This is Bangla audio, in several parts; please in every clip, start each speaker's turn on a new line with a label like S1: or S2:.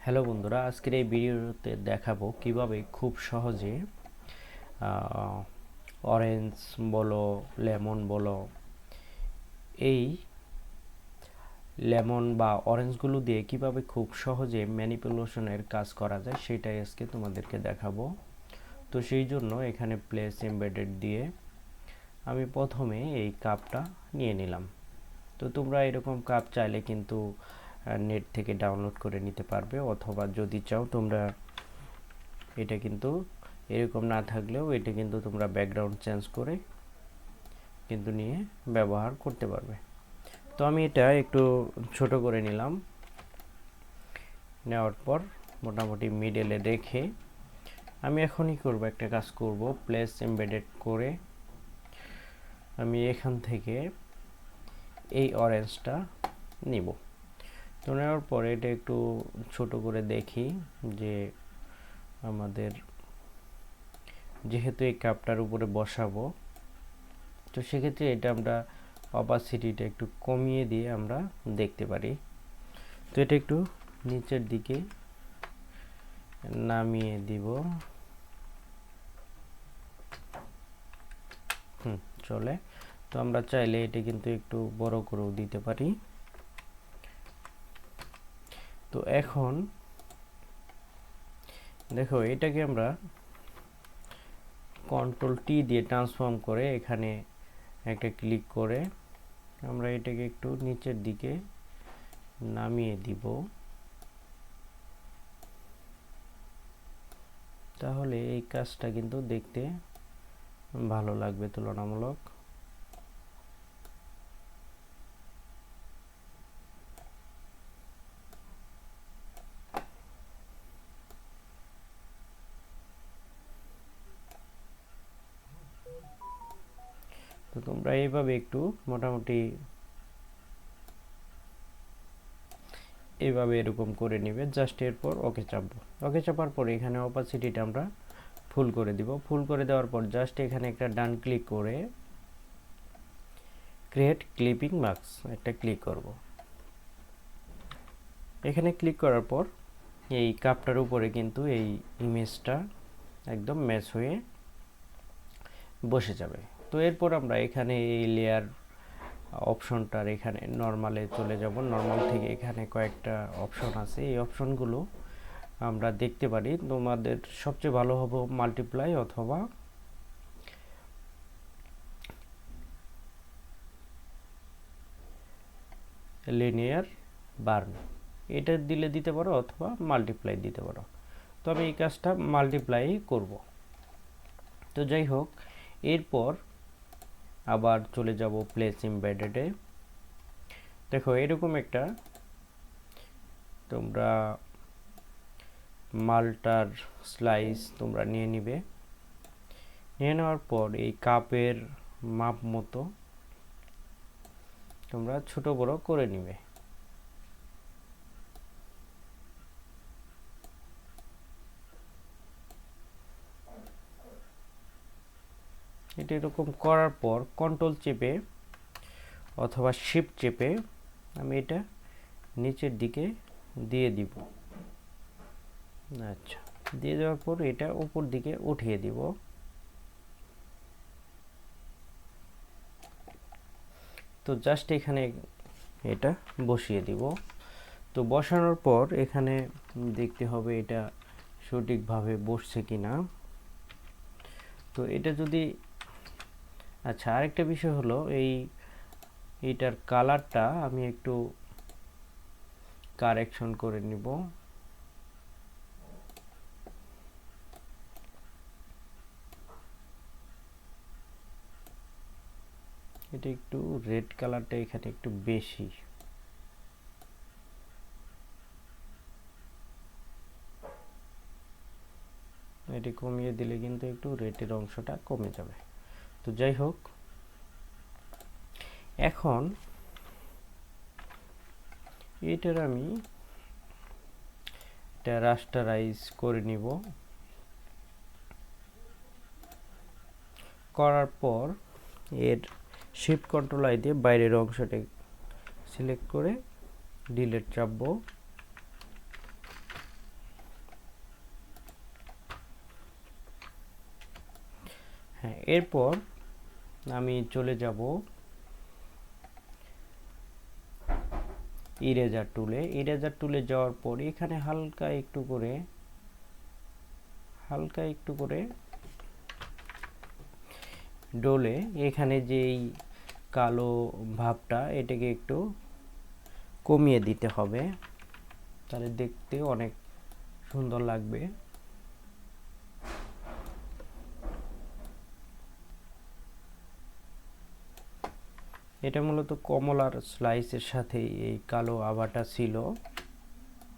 S1: হ্যালো বন্ধুরা, আজকের এই ভিডিওতে দেখাবো কিভাবে খুব সহজে অরেঞ্জ বলো, লেমন বলো, এই লেমন বা অরেঞ্জগুলো দিয়ে কিভাবে খুব সহজে ম্যানিপুলেশনের কাজ করা যায় সেটাই আজকে তোমাদেরকে দেখাবো। তো সেই জন্য এখানে প্লেস এমবেডেড দিয়ে আমি প্রথমে এই কাপটা নিয়ে নিলাম। তো তোমরা এরকম কাপ চাইলে কিন্তু নেট থেকে ডাউনলোড করে নিতে পারবে, অথবা যদি চাও তোমরা এটা কিন্তু এরকম না থাকলেও এটা কিন্তু তোমরা ব্যাকগ্রাউন্ড চেঞ্জ করে কিন্তু নিয়ে ব্যবহার করতে পারবে। তো আমি এটা একটু ছোট করে নিলাম, নেওয়ার পর মোটামুটি মিডলে রেখে আমি এখনই করব, একটা কাজ করব, প্লেস এমবেডেড করে আমি এখান থেকে এই অরেঞ্জটা নিব। তো নেওয়ার পরে এটা একটু ছোট করে দেখি যে আমাদের যেহেতু এই কাপটার উপরে বসাবো, তো সেক্ষেত্রে এটা আমরা অপাসিটিটা একটু কমিয়ে দিয়ে আমরা দেখতে পারি। তো এটা একটু নিচের দিকে নামিয়ে দিব। চলে। তো আমরা চাইলে এটা কিন্তু একটু বড় করেও দিতে পারি। তো এখন দেখো, এটাকে আমরা কন্ট্রোল টি দিয়ে ট্রান্সফর্ম করে এখানে একটা ক্লিক করে আমরা এটাকে একটু নিচের দিকে নামিয়ে দিব। তাহলে এই কাজটা কিন্তু দেখতে ভালো লাগবে তুলনামূলক। তো তোমরা এইভাবে একটু মোটামুটি এইভাবে এরকম করে নিবে। জাস্ট এরপর ওকে চাপবো। ওকে চাপার পরে এখানে অপাসিটিটা আমরা ফুল করে দিব। ফুল করে দেওয়ার পর জাস্ট এখানে একটা ডান ক্লিক করে ক্রিয়েট ক্লিপিং মাস্ক একটা ক্লিক করব। এখানে ক্লিক করার পর এই কাপটার উপরে কিন্তু এই ইমেজটা একদম ম্যাচ হয়ে বসে যাবে। তো এরপর আমরা এখানে এই লেয়ার অপশনটার এখানে নর্মালে চলে যাব। নর্মাল থেকে এখানে কয়েকটা অপশন আছে, এই অপশনগুলো আমরা দেখতে পারি। তোমাদের সবচেয়ে ভালো হবে মাল্টিপ্লাই অথবা লিনিয়ার বার্ন, এটা দিলে দিতে পারো অথবা মাল্টিপ্লাই দিতে পারো। তো আমি এই কাজটা মাল্টিপ্লাই করব। তো যাই হোক, এরপর আবার চলে যাব প্লেস এমবেডেডে। দেখো এরকম একটা তোমরা মাল্টার স্লাইস তোমরা নিয়ে নিবে। নিয়ে নেওয়ার পর এই কাপের মাপ মতো তোমরা ছোট বড় করে নিবে। এটা এরকম করার পর কন্ট্রোল চেপে অথবা শিফট চেপে আমি এটা নিচের দিকে দিয়ে দিব। আচ্ছা, দিয়ে দেওয়ার পর এটা উপর দিকে উঠিয়ে দিব। তো জাস্ট এখানে এটা বসিয়ে দিব। তো বসানোর পর এখানে দেখতে হবে এটা সঠিকভাবে বসছে কিনা। তো এটা যদি, আচ্ছা, আরেকটা বিষয় হলো এইটার কালারটা আমি একটু কারেকশন করে নিব। এটা একটু রেড কালারটা এখানে একটু বেশি। এটি কমিয়ে দিলে কিন্তু একটু রেডের অংশটা কমে যাবে। তো যাই হোক, এখন এটার আমি এটা রাস্টারাইজ করে নিব। করার পর এর শিফট কন্ট্রোল আই দিয়ে বাইরের অংশটা সিলেক্ট করে ডিলিট চাপবো। হ্যাঁ, এরপর আমি চলে যাব ইরেজার টুলে। ইরেজার টুলে যাওয়ার পর এখানে হালকা একটু করে ডলে এখানে যেই কালো ভাবটা এটাকে একটু কমিয়ে দিতে হবে, তাহলে দেখতে অনেক সুন্দর লাগবে। এটা মূলত কমলার স্লাইসের সাথে এই কালো আভাটা ছিল,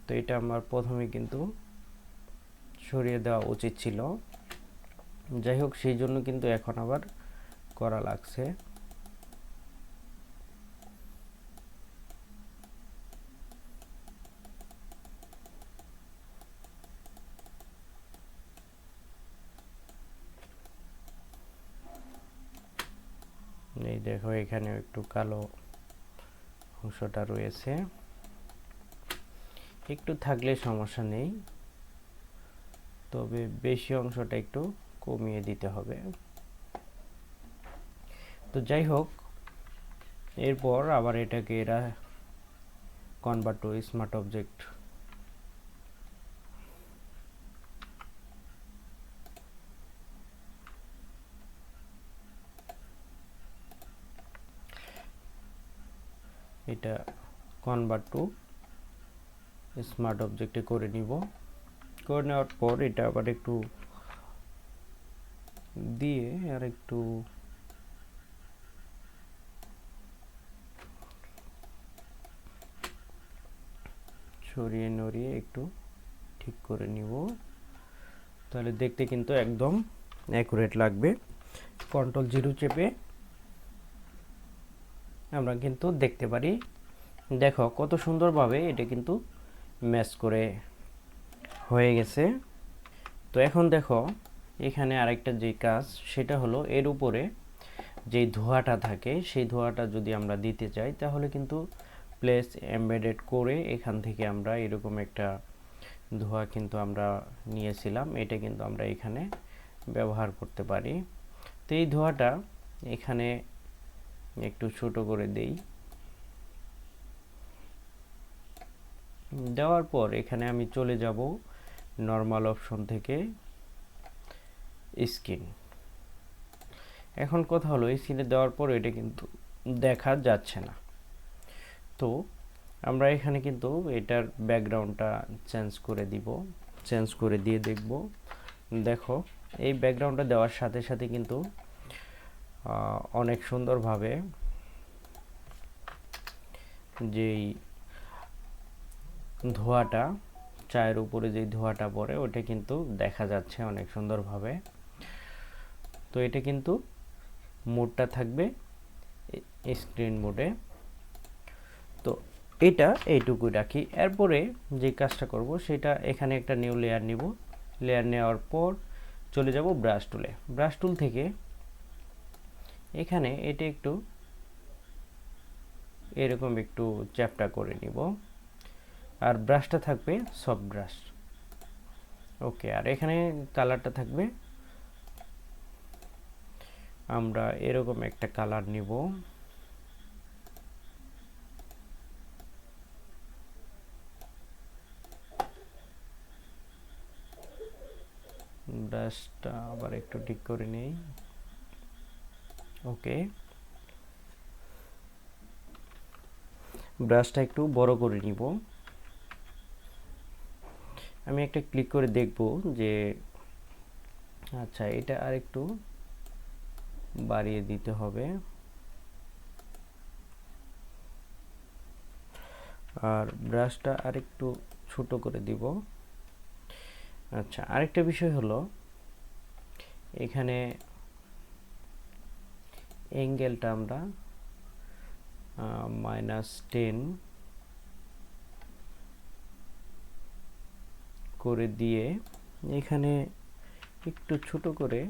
S1: তো এটা আমার প্রথমে কিন্তু সরিয়ে দেওয়া উচিত ছিল। যাই হোক, সেই জন্য কিন্তু এখন আবার করা লাগছে। এই দেখো, এখানে একটু কালো অংশটা রয়েছে, একটু থাকলে সমস্যা নেই, তবে বেশি অংশটা একটু কমিয়ে দিতে হবে। তো যাই হোক, এরপর আবার এটাকে এরা কনভার্ট টু স্মার্ট অবজেক্ট এটা কনভার্ট টু স্মার্ট অবজেক্টে করে নিব। করে নেওয়ার পর এটা আবার একটু দিয়ে আর একটু সরিয়ে নড়িয়ে একটু ঠিক করে নিব, তাহলে দেখতে কিন্তু একদম অ্যাকুরেট লাগবে। Ctrl+0 চেপে আমরা কিন্তু দেখতে পারি, দেখো কত সুন্দরভাবে এটা কিন্তু ম্যাচ করে হয়ে গেছে। তো এখন দেখো, এখানে আরেকটা যে কাজ, সেটা হলো এর উপরে যেই ধোঁয়াটা থাকে সেই ধোঁয়াটা যদি আমরা দিতে চাই, তাহলে কিন্তু প্লেস এমবেডেড করে এখান থেকে আমরা এরকম একটা ধোঁয়া কিন্তু আমরা নিয়েছিলাম, এটা কিন্তু আমরা এখানে ব্যবহার করতে পারি। তো এই ধোঁয়াটা এখানে একটু ছোট করে দেই, দেওয়ার পর এখানে আমি চলে যাব নরমাল অপশন থেকে স্কিন। এখন কথা হলো, স্কিনে দেওয়ার পর এটা কিন্তু দেখা যাচ্ছে না, তো আমরা এখানে কিন্তু এটার ব্যাকগ্রাউন্ডটা চেঞ্জ করে দিয়ে দেখব। দেখো, এই ব্যাকগ্রাউন্ডটা দেওয়ার সাথে সাথে কিন্তু অনেক সুন্দরভাবে যেই ধোঁয়াটা, চায়ের উপরে যেই ধোঁয়াটা পড়ে ওটা কিন্তু দেখা যাচ্ছে অনেক সুন্দরভাবে। তো এটা কিন্তু মোডটা থাকবে স্ক্রিন মোডে। তো এটা এইটুকুই রাখি। এরপরে যে কাজটা করব সেটা, এখানে একটা নিউ লেয়ার নিব। লেয়ার নেওয়ার পর চলে যাব ব্রাশ টুলে। ব্রাশ টুল থেকে এখানে এটা একটু এরকম একটু চ্যাপটা করে নিব, আর ব্রাশটা থাকবে সফট ব্রাশ। ওকে, আর এখানে কালারটা থাকবে, আমরা এরকম একটা কালার নিব। ব্রাশটা আবার একটু ঠিক করে নেই। ওকে, ব্রাশটা একটু বড় করে নিব। আমি একটা ক্লিক করে দেখব যে আচ্ছা, এটা আর একটু বাড়িয়ে দিতে হবে, আর ব্রাশটা আর একটু ছোট করে দিব। আচ্ছা, আরেকটা বিষয় হলো, এখানে অ্যাঙ্গেলটা আমরা -10 করে দিয়ে এখানে একটু ছোট করে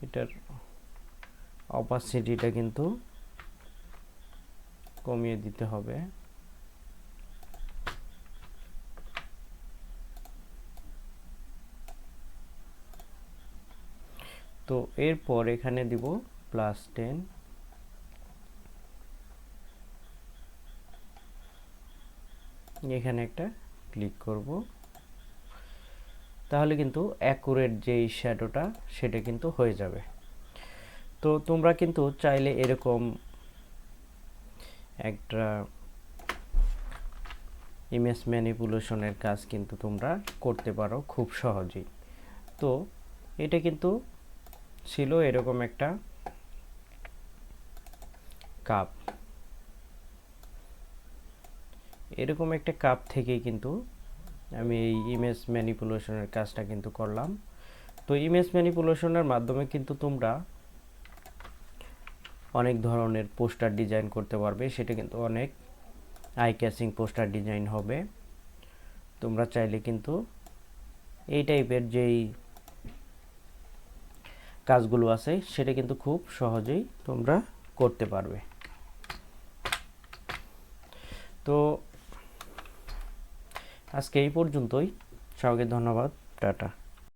S1: এটার অপাসিটিটা কিন্তু কমিয়ে দিতে হবে। তো এরপর এখানে দিব +10, এখানে একটা ক্লিক করব, তাহলে কিন্তু অ্যাকুরেট যেই শ্যাডোটা সেটা কিন্তু হয়ে যাবে। তো তোমরা কিন্তু চাইলে এরকম একটা ইমেজ ম্যানিপুলেশনের কাজ কিন্তু তোমরা করতে পারো খুব সহজেই। তো এটা কিন্তু ছিল এরকম একটা কাপ, এরকম একটা কাপ থেকেই কিন্তু আমি এই ইমেজ ম্যানিপুলেশনের কাজটা কিন্তু করলাম। তো ইমেজ ম্যানিপুলেশনের মাধ্যমে কিন্তু তোমরা অনেক ধরনের পোস্টার ডিজাইন করতে পারবে, সেটা কিন্তু অনেক আই ক্যাচিং পোস্টার ডিজাইন হবে। তোমরা চাইলে কিন্তু এই টাইপের যেই কাজগুলো আছে সেটা কিন্তু খুব সহজেই তোমরা করতে পারবে। তো আজকে এই পর্যন্তই, সবাইকে ধন্যবাদ, টাটা।